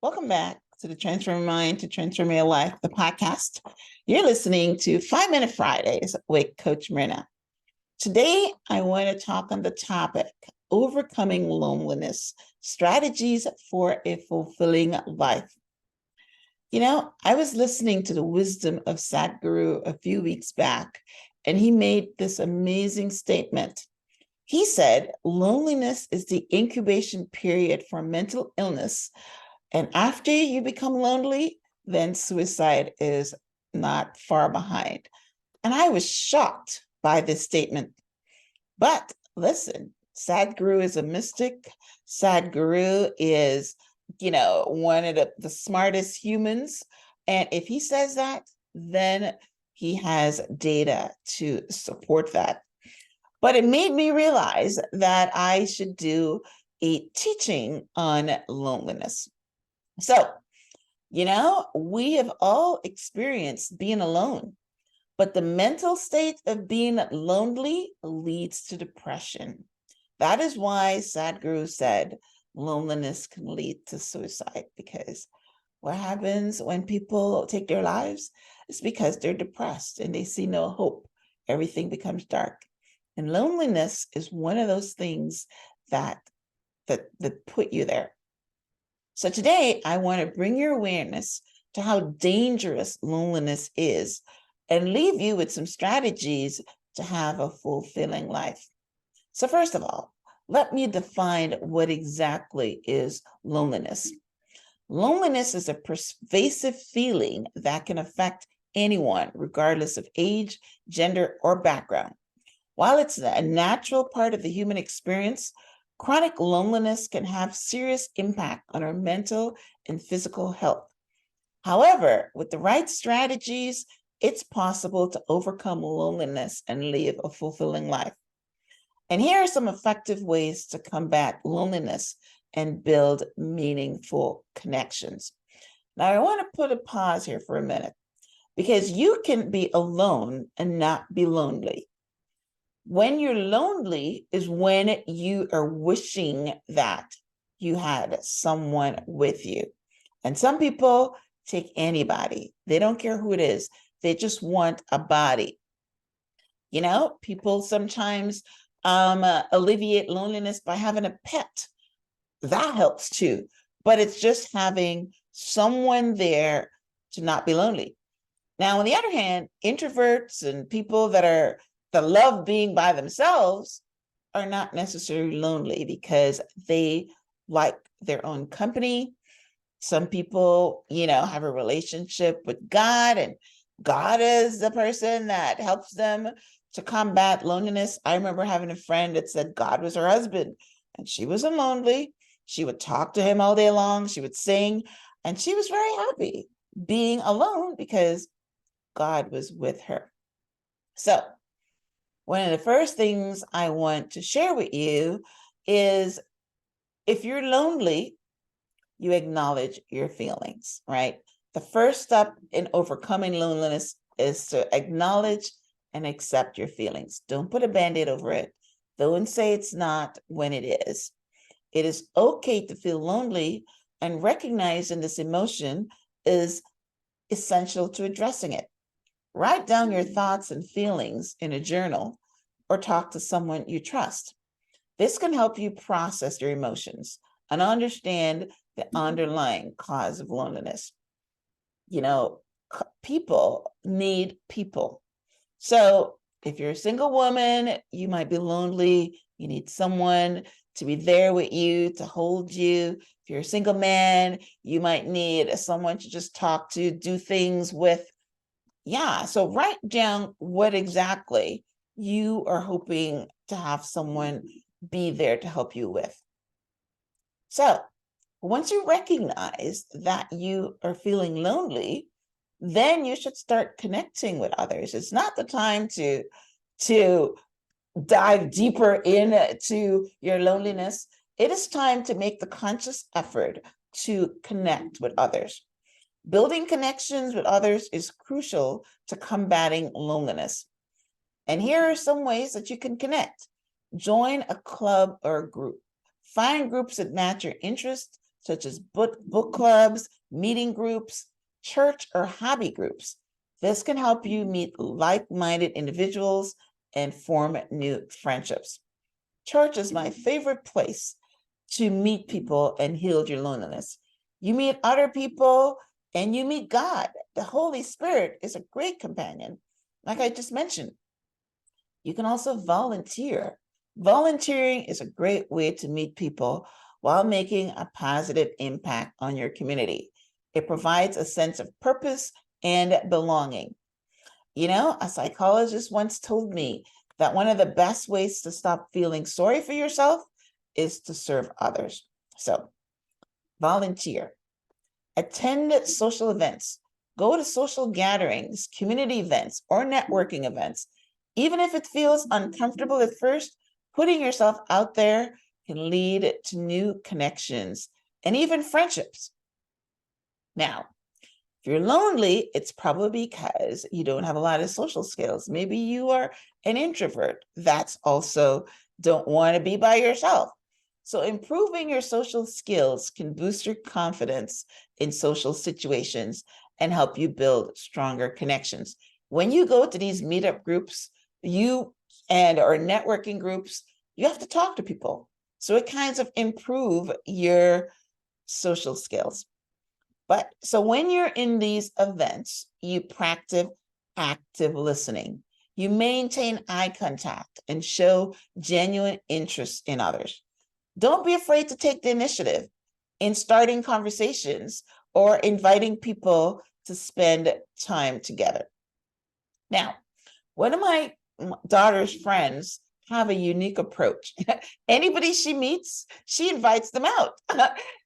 Welcome back to the Transform Your Mind to Transform Your Life, the podcast. You're listening to 5 Minute Fridays with Coach Myrna. Today, I want to talk on the topic, overcoming loneliness, strategies for a fulfilling life. I was listening to the wisdom of Sadhguru a few weeks back, and he made this amazing statement. He said, loneliness is the incubation period for mental illness. And after you become lonely, then suicide is not far behind. And I was shocked by this statement. But listen, Sadhguru is a mystic. Sadhguru is, one of the smartest humans. And if he says that, then he has data to support that. But it made me realize that I should do a teaching on loneliness. So, we have all experienced being alone, but the mental state of being lonely leads to depression. That is why Sadhguru said loneliness can lead to suicide, because what happens when people take their lives is because they're depressed and they see no hope. Everything becomes dark. And loneliness is one of those things that put you there. So today, I want to bring your awareness to how dangerous loneliness is and leave you with some strategies to have a fulfilling life. So first of all, let me define what exactly is loneliness. Loneliness is a pervasive feeling that can affect anyone, regardless of age, gender, or background. While it's a natural part of the human experience, chronic loneliness can have serious impact on our mental and physical health. However, with the right strategies, it's possible to overcome loneliness and live a fulfilling life. And here are some effective ways to combat loneliness and build meaningful connections. Now, I want to put a pause here for a minute, because you can be alone and not be lonely. When you're lonely is when you are wishing that you had someone with you. And some people take anybody. They don't care who it is. They just want a body. People sometimes alleviate loneliness by having a pet. That helps too. But it's just having someone there to not be lonely. Now, on the other hand, introverts and people that love being by themselves are not necessarily lonely because they like their own company. Some people, have a relationship with God, and God is the person that helps them to combat loneliness. I remember having a friend that said God was her husband, and she wasn't lonely. She would talk to him all day long. She would sing, and she was very happy being alone because God was with her. So, one of the first things I want to share with you is, if you're lonely, you acknowledge your feelings, right? The first step in overcoming loneliness is to acknowledge and accept your feelings. Don't put a Band-Aid over it. Don't say it's not when it is. It is okay to feel lonely, and recognizing this emotion is essential to addressing it. Write down your thoughts and feelings in a journal or talk to someone you trust. This can help you process your emotions and understand the underlying cause of loneliness. People need people. So if you're a single woman, you might be lonely. You need someone to be there with you, to hold you. If you're a single man, you might need someone to just talk to, do things with. Yeah, so write down what exactly you are hoping to have someone be there to help you with. So once you recognize that you are feeling lonely, then you should start connecting with others. It's not the time to dive deeper into your loneliness. It is time to make the conscious effort to connect with others. Building connections with others is crucial to combating loneliness. And here are some ways that you can connect. Join a club or a group. Find groups that match your interests such as book clubs, meeting groups, church or hobby groups. This can help you meet like-minded individuals and form new friendships. Church is my favorite place to meet people and heal your loneliness. You meet other people and you meet God. The Holy Spirit is a great companion. Like I just mentioned, you can also volunteer. Volunteering is a great way to meet people while making a positive impact on your community. It provides a sense of purpose and belonging. You know, a psychologist once told me that one of the best ways to stop feeling sorry for yourself is to serve others. So, volunteer, attend social events, go to social gatherings, community events, or networking events. Even if it feels uncomfortable at first, putting yourself out there can lead to new connections and even friendships. Now, if you're lonely, it's probably because you don't have a lot of social skills. Maybe you are an introvert. That's also don't want to be by yourself. So improving your social skills can boost your confidence in social situations and help you build stronger connections. When you go to these meetup groups, or networking groups, you have to talk to people. So it kinds of improve your social skills. But so when you're in these events, you practice active listening. You maintain eye contact and show genuine interest in others. Don't be afraid to take the initiative in starting conversations or inviting people to spend time together. Now, one of my daughter's friends have a unique approach. Anybody she meets, she invites them out.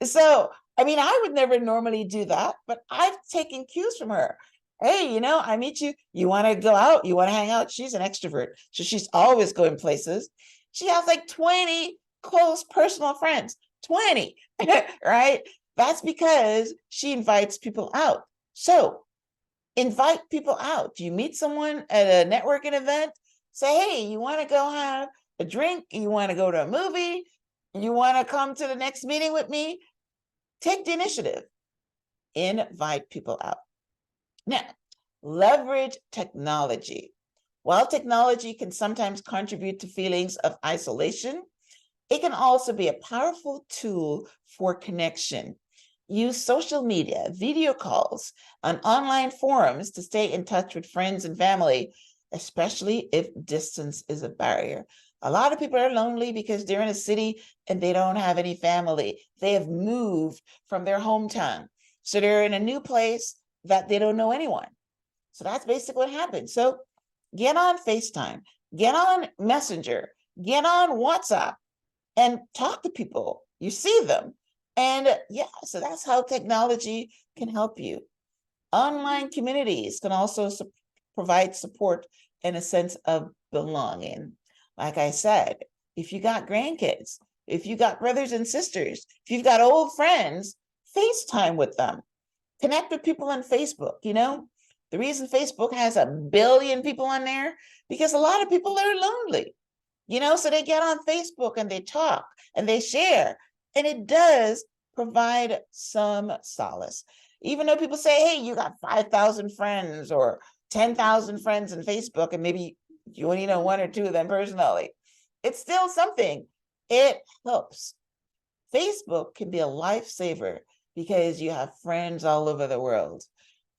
So, I mean, I would never normally do that, but I've taken cues from her. Hey, you know, I meet you. You want to go out? You want to hang out? She's an extrovert. So she's always going places. She has like 20 close personal friends, 20, right? That's because she invites people out. So invite people out. You meet someone at a networking event, say, hey, you want to go have a drink? You want to go to a movie? You want to come to the next meeting with me? Take the initiative. Invite people out. Now, leverage technology. While technology can sometimes contribute to feelings of isolation, it can also be a powerful tool for connection. Use social media, video calls, and online forums to stay in touch with friends and family, especially if distance is a barrier. A lot of people are lonely because they're in a city and they don't have any family. They have moved from their hometown. So they're in a new place that they don't know anyone. So that's basically what happens. So get on FaceTime, get on Messenger, get on WhatsApp, and talk to people. You see them. And yeah, so that's how technology can help you. Online communities can also provide support and a sense of belonging. Like I said, if you got grandkids, if you got brothers and sisters, if you've got old friends, FaceTime with them. Connect with people on Facebook. You know, the reason Facebook has 1 billion people on there, because a lot of people are lonely. You know, so they get on Facebook and they talk and they share, and it does provide some solace. Even though people say, hey, you got 5,000 friends or 10,000 friends in Facebook, and maybe you only know 1 or 2 of them personally, it's still something. It helps. Facebook can be a lifesaver because you have friends all over the world.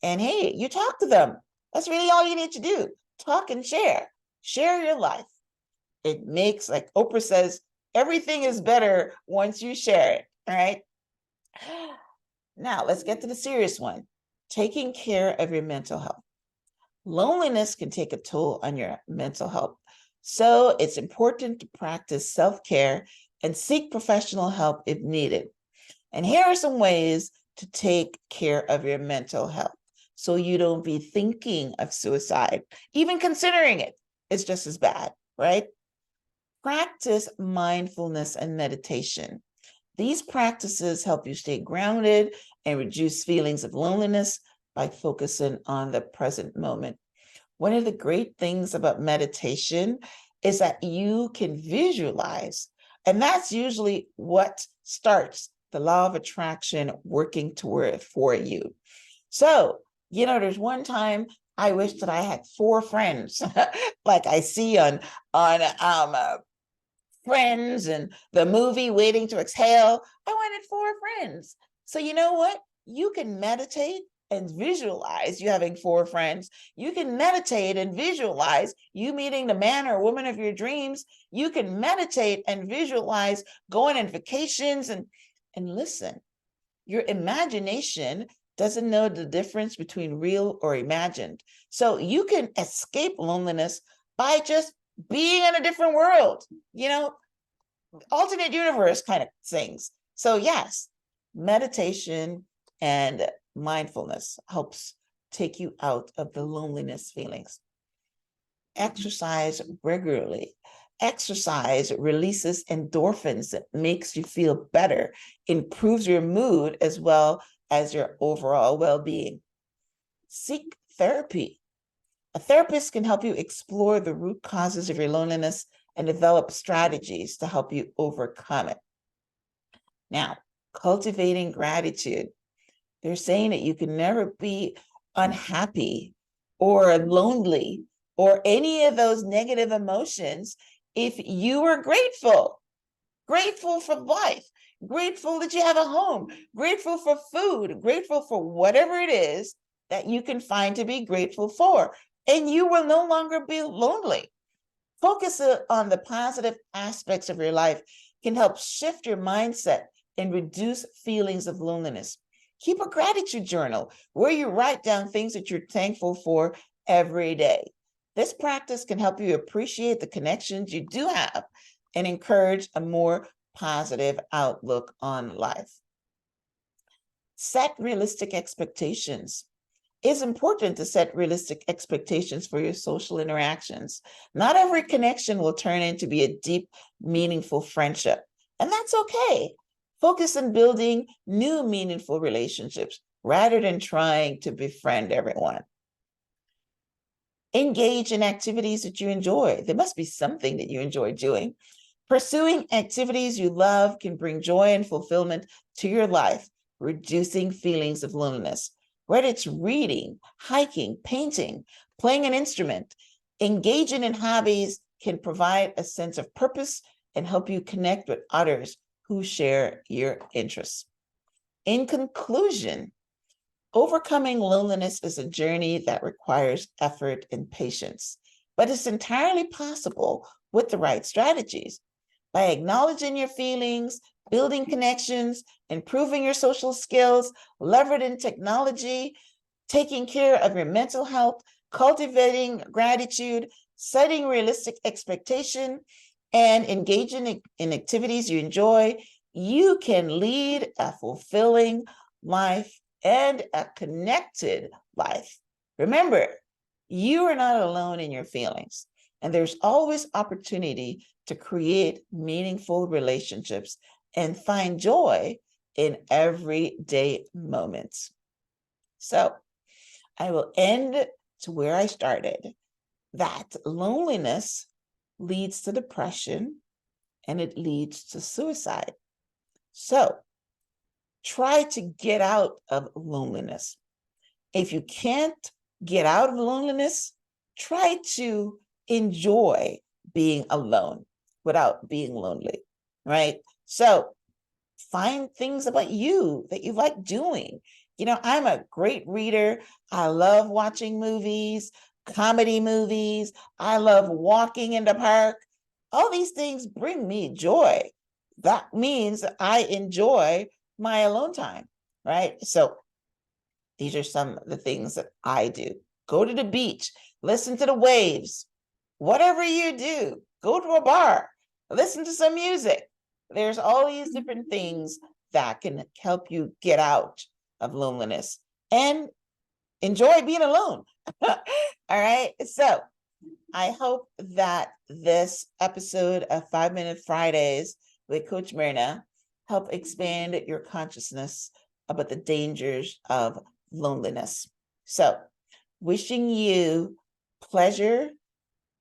And hey, you talk to them. That's really all you need to do. Talk and share. Share your life. It makes, like Oprah says, everything is better once you share it, all right? Now, let's get to the serious one. Taking care of your mental health. Loneliness can take a toll on your mental health. So it's important to practice self-care and seek professional help if needed. And here are some ways to take care of your mental health so you don't be thinking of suicide. Even considering it, it's just as bad, right? Practice mindfulness and meditation. These practices help you stay grounded and reduce feelings of loneliness by focusing on the present moment. One of the great things about meditation is that you can visualize, and that's usually what starts the law of attraction working toward for you. So, there's one time I wish that I had 4 friends, like I see on Friends and the movie Waiting to Exhale. I wanted 4 friends. So you know what? You can meditate and visualize you having 4 friends. You can meditate and visualize you meeting the man or woman of your dreams. You can meditate and visualize going on vacations and listen. Your imagination doesn't know the difference between real or imagined. So you can escape loneliness by just being in a different world, alternate universe kind of things. So yes, meditation and mindfulness helps take you out of the loneliness feelings. Exercise regularly. Exercise releases endorphins that makes you feel better, improves your mood as well as your overall well-being. Seek therapy. A therapist can help you explore the root causes of your loneliness and develop strategies to help you overcome it. Now, cultivating gratitude. They're saying that you can never be unhappy or lonely or any of those negative emotions if you are grateful. Grateful for life, grateful that you have a home, grateful for food, grateful for whatever it is that you can find to be grateful for. And you will no longer be lonely. Focus on the positive aspects of your life can help shift your mindset and reduce feelings of loneliness. Keep a gratitude journal where you write down things that you're thankful for every day. This practice can help you appreciate the connections you do have and encourage a more positive outlook on life. Set realistic expectations. It's important to set realistic expectations for your social interactions. Not every connection will turn into be a deep, meaningful friendship, and that's okay. Focus on building new, meaningful relationships rather than trying to befriend everyone. Engage in activities that you enjoy. There must be something that you enjoy doing. Pursuing activities you love can bring joy and fulfillment to your life, reducing feelings of loneliness. Whether it's reading, hiking, painting, playing an instrument, engaging in hobbies can provide a sense of purpose and help you connect with others who share your interests. In conclusion, overcoming loneliness is a journey that requires effort and patience, but it's entirely possible with the right strategies. By acknowledging your feelings, building connections, improving your social skills, leveraging technology, taking care of your mental health, cultivating gratitude, setting realistic expectation, and engaging in activities you enjoy, you can lead a fulfilling life and a connected life. Remember, you are not alone in your feelings, and there's always opportunity to create meaningful relationships and find joy in everyday moments. So I will end to where I started, that loneliness leads to depression and it leads to suicide. So try to get out of loneliness. If you can't get out of loneliness, try to enjoy being alone without being lonely, right? So find things about you that you like doing. I'm a great reader. I love watching movies, comedy movies. I love walking in the park. All these things bring me joy. That means I enjoy my alone time, right? So these are some of the things that I do. Go to the beach, listen to the waves. Whatever you do, go to a bar, listen to some music. There's all these different things that can help you get out of loneliness and enjoy being alone. All right. So I hope that this episode of 5-Minute Fridays with Coach Myrna help expand your consciousness about the dangers of loneliness. So wishing you pleasure,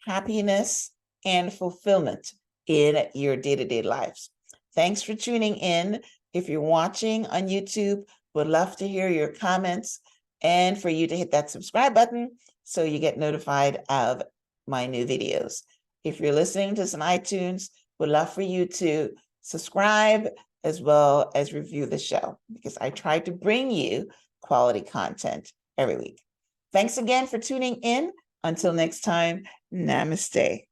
happiness, and fulfillment in your day-to-day lives. Thanks for tuning in If you're watching on YouTube, would love to hear your comments and for you to hit that subscribe button so you get notified of my new videos. If you're listening to this on iTunes, would love for you to subscribe as well as review the show, because I try to bring you quality content every week. Thanks again for tuning in. Until next time, namaste.